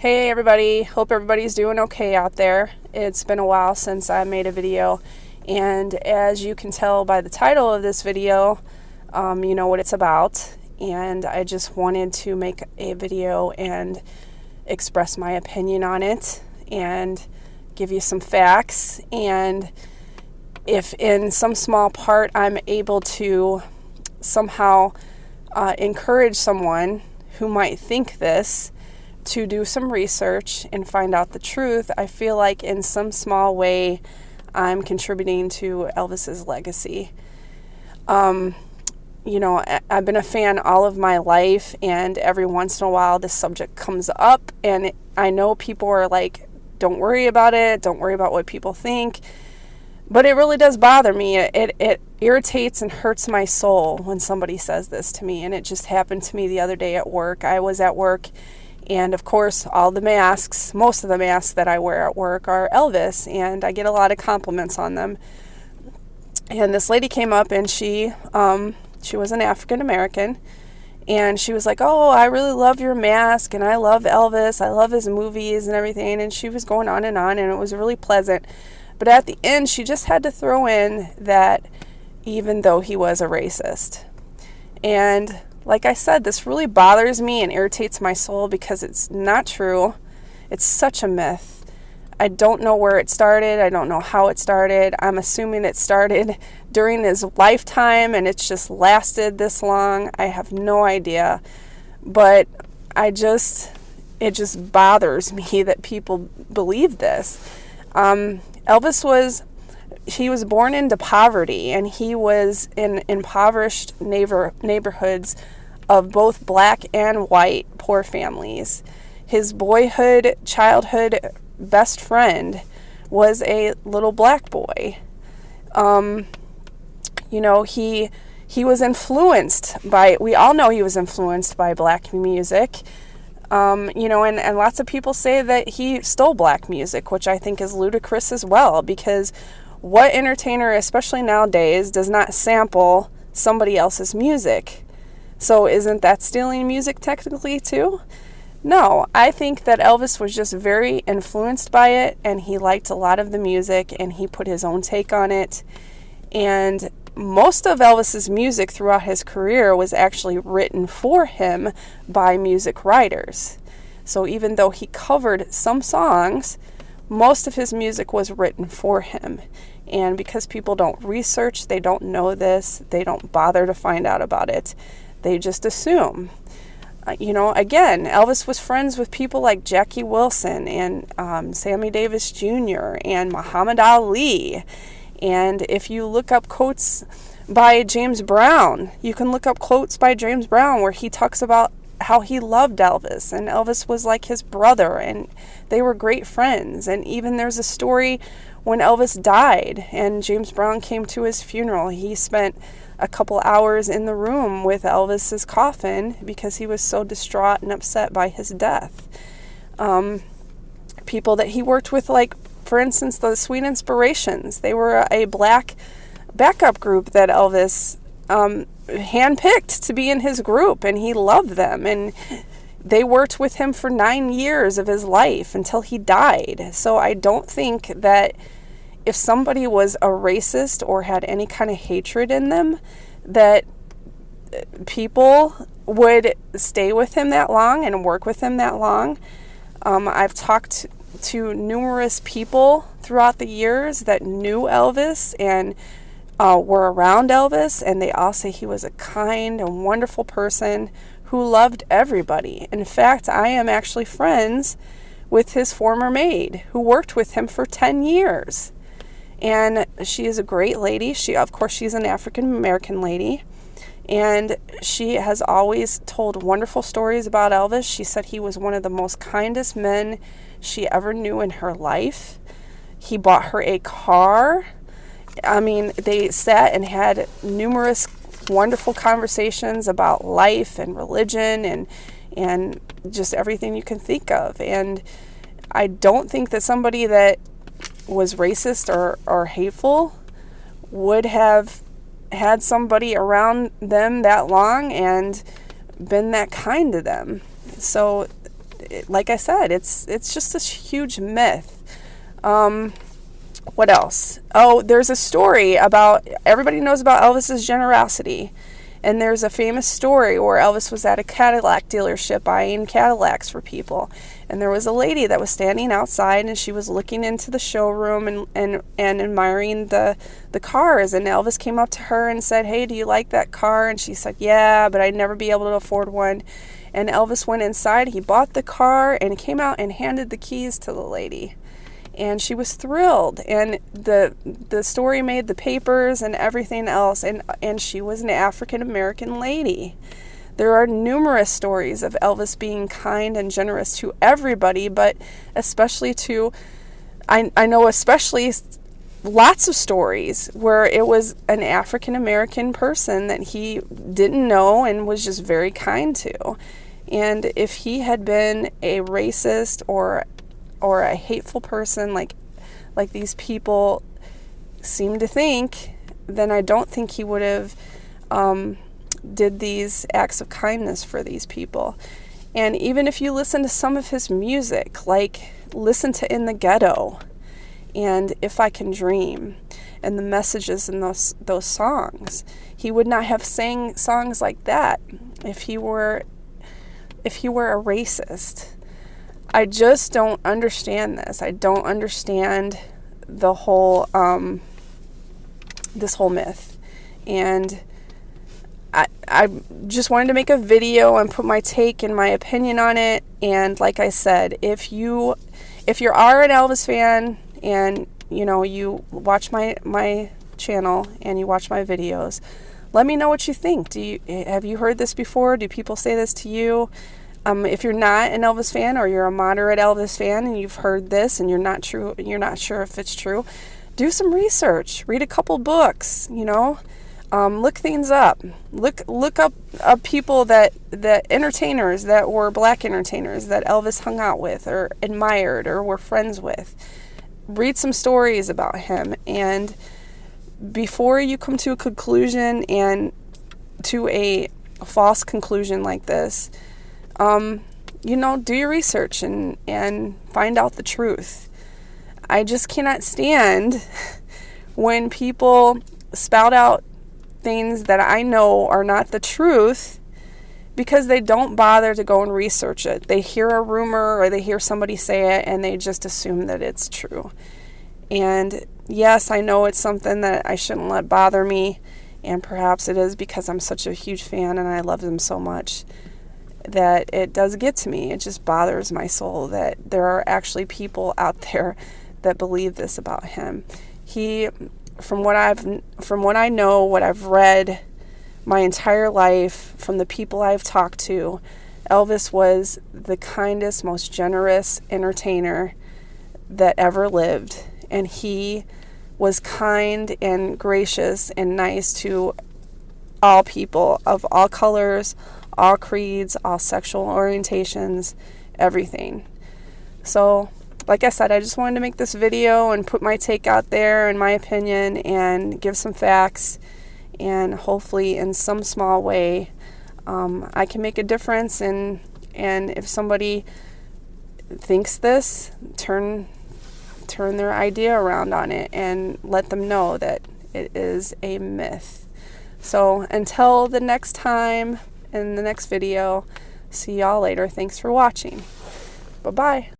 Hey everybody, hope everybody's doing okay out there. It's been a while since I made a video, and as you can tell by the title of this video, you know what it's about, and I just wanted to make a video and express my opinion on it and give you some facts, and if in some small part I'm able to somehow encourage someone who might think this to do some research and find out the truth, I feel like in some small way I'm contributing to Elvis's legacy. You know, I've been a fan all of my life, and every once in a while this subject comes up, and I know people are like, don't worry about it, don't worry about what people think, but it really does bother me. It irritates and hurts my soul when somebody says this to me, and it just happened to me the other day at work. I was at work, and of course, most of the masks that I wear at work are Elvis, and I get a lot of compliments on them. And this lady came up, and she was an African American, and she was like, "Oh, I really love your mask, and I love Elvis, I love his movies and everything." And she was going on, and it was really pleasant. But at the end, she just had to throw in that even though he was a racist. And like I said, this really bothers me and irritates my soul because it's not true. It's such a myth. I don't know where it started. I don't know how it started. I'm assuming it started during his lifetime and it's just lasted this long. I have no idea. But it just bothers me that people believe this. Elvis was born into poverty, and he was in impoverished neighborhoods of both black and white poor families. His childhood best friend was a little black boy. You know, he was influenced by, we all know he was influenced by black music. You know, and lots of people say that he stole black music, which I think is ludicrous as well, because what entertainer, especially nowadays, does not sample somebody else's music? So isn't that stealing music technically too? No, I think that Elvis was just very influenced by it, and he liked a lot of the music, and he put his own take on it. And most of Elvis's music throughout his career was actually written for him by music writers. So even though he covered some songs, most of his music was written for him. And because people don't research, they don't know this, they don't bother to find out about it, they just assume. You know, again, Elvis was friends with people like Jackie Wilson and Sammy Davis Jr. and Muhammad Ali. And if you look up quotes by James Brown, you can look up quotes by James Brown where he talks about how he loved Elvis, and Elvis was like his brother, and they were great friends. And even there's a story when Elvis died and James Brown came to his funeral. He spent a couple hours in the room with Elvis's coffin because he was so distraught and upset by his death. People that he worked with, like, for instance, the Sweet Inspirations, they were a black backup group that Elvis handpicked to be in his group, and he loved them, and they worked with him for 9 years of his life until he died. So I don't think that if somebody was a racist or had any kind of hatred in them, that people would stay with him that long and work with him that long. I've talked to numerous people throughout the years that knew Elvis and were around Elvis, and they all say he was a kind and wonderful person who loved everybody. In fact, I am actually friends with his former maid who worked with him for 10 years. And she is a great lady. Of course, she's an African American lady. And she has always told wonderful stories about Elvis. She said he was one of the most kindest men she ever knew in her life. He bought her a car. I mean, they sat and had numerous wonderful conversations about life and religion and just everything you can think of. And I don't think that somebody that was racist or hateful would have had somebody around them that long and been that kind to them. So like I said, it's just this huge myth. What else? Oh, there's a story about, everybody knows about Elvis's generosity. And there's a famous story where Elvis was at a Cadillac dealership buying Cadillacs for people. And there was a lady that was standing outside, and she was looking into the showroom and admiring the cars. And Elvis came up to her and said, "Hey, do you like that car?" And she said, "Yeah, but I'd never be able to afford one." And Elvis went inside, he bought the car, and came out and handed the keys to the lady. And she was thrilled, and the story made the papers and everything else, and she was an African-American lady. There are numerous stories of Elvis being kind and generous to everybody, but especially to, I know especially lots of stories where it was an African-American person that he didn't know and was just very kind to. And if he had been a racist or a hateful person like these people seem to think, then I don't think he would have did these acts of kindness for these people. And even if you listen to some of his music, like listen to In the Ghetto and If I Can Dream, and the messages in those songs, he would not have sang songs like that if he were a racist. I just don't understand this. I don't understand the whole, this whole myth. And I just wanted to make a video and put my take and my opinion on it. And like I said, if you are an Elvis fan and, you know, you watch my channel and you watch my videos, let me know what you think. Have you heard this before? Do people say this to you? If you're not an Elvis fan, or you're a moderate Elvis fan and you've heard this and you're not sure if it's true, do some research. Read a couple books, you know. Look things up. Look up people that entertainers that were black entertainers that Elvis hung out with or admired or were friends with. Read some stories about him, and before you come to a conclusion and to a false conclusion like this, you know, do your research and find out the truth. I just cannot stand when people spout out things that I know are not the truth because they don't bother to go and research it. They hear a rumor or they hear somebody say it and they just assume that it's true. And yes, I know it's something that I shouldn't let bother me, and perhaps it is because I'm such a huge fan and I love him so much that it does get to me. It just bothers my soul that there are actually people out there that believe this about him. From what I know, what I've read my entire life, from the people I've talked to, Elvis was the kindest, most generous entertainer that ever lived. And he was kind and gracious and nice to all people of all colors, all creeds, all sexual orientations, everything. So, like I said, I just wanted to make this video and put my take out there and my opinion and give some facts, and hopefully in some small way I can make a difference. And if somebody thinks this, turn their idea around on it and let them know that it is a myth. So until the next time, in the next video, see y'all later. Thanks for watching. Bye-bye.